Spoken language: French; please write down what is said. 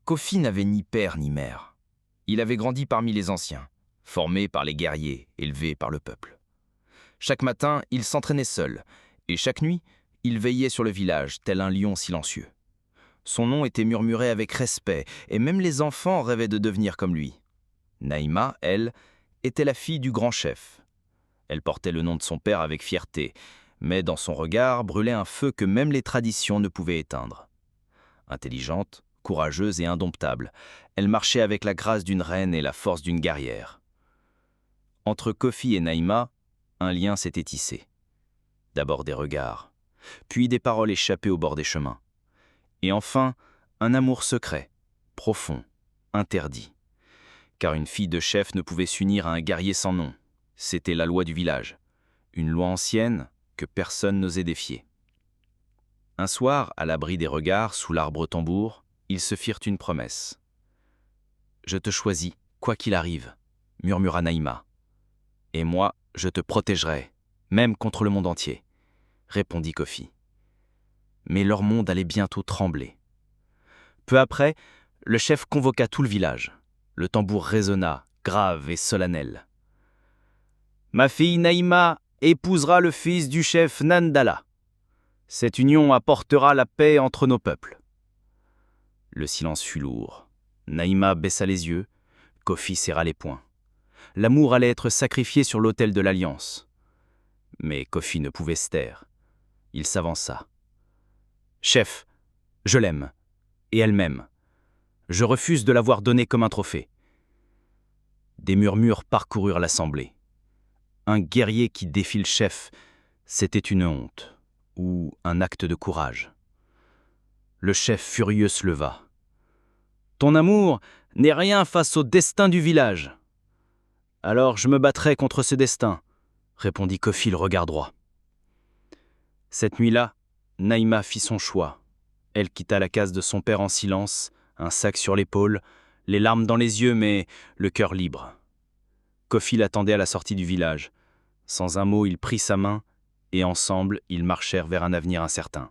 Kofi n'avait ni père ni mère. Il avait grandi parmi les anciens, formé par les guerriers, élevé par le peuple. Chaque matin, il s'entraînait seul, et chaque nuit, il veillait sur le village, tel un lion silencieux. Son nom était murmuré avec respect, et même les enfants rêvaient de devenir comme lui. Naïma, elle, était la fille du grand chef. Elle portait le nom de son père avec fierté, mais dans son regard brûlait un feu que même les traditions ne pouvaient éteindre. Intelligente, courageuse et indomptable, elle marchait avec la grâce d'une reine et la force d'une guerrière. Entre Kofi et Naïma, un lien s'était tissé. D'abord des regards, puis des paroles échappées au bord des chemins. Et enfin, un amour secret, profond, interdit. Car une fille de chef ne pouvait s'unir à un guerrier sans nom. C'était la loi du village, une loi ancienne que personne n'osait défier. Un soir, à l'abri des regards, sous l'arbre tambour, ils se firent une promesse. « Je te choisis, quoi qu'il arrive, » murmura Naïma. « Et moi, je te protégerai, même contre le monde entier, » répondit Kofi. Mais leur monde allait bientôt trembler. Peu après, le chef convoqua tout le village. Le tambour résonna, grave et solennel. « Ma fille Naïma épousera le fils du chef Nandala. Cette union apportera la paix entre nos peuples. » Le silence fut lourd. Naïma baissa les yeux, Kofi serra les poings. L'amour allait être sacrifié sur l'autel de l'alliance. Mais Kofi ne pouvait se taire. Il s'avança. « Chef, je l'aime, et elle m'aime. Je refuse de l'avoir donnée comme un trophée. » Des murmures parcoururent l'assemblée. Un guerrier qui défie le chef, c'était une honte, ou un acte de courage. Le chef furieux se leva. « Ton amour n'est rien face au destin du village. »« Alors je me battrai contre ce destin, » répondit Kofi le regard droit. Cette nuit-là, Naïma fit son choix. Elle quitta la case de son père en silence, un sac sur l'épaule, les larmes dans les yeux, mais le cœur libre. Kofi l'attendait à la sortie du village. Sans un mot, il prit sa main, et ensemble, ils marchèrent vers un avenir incertain.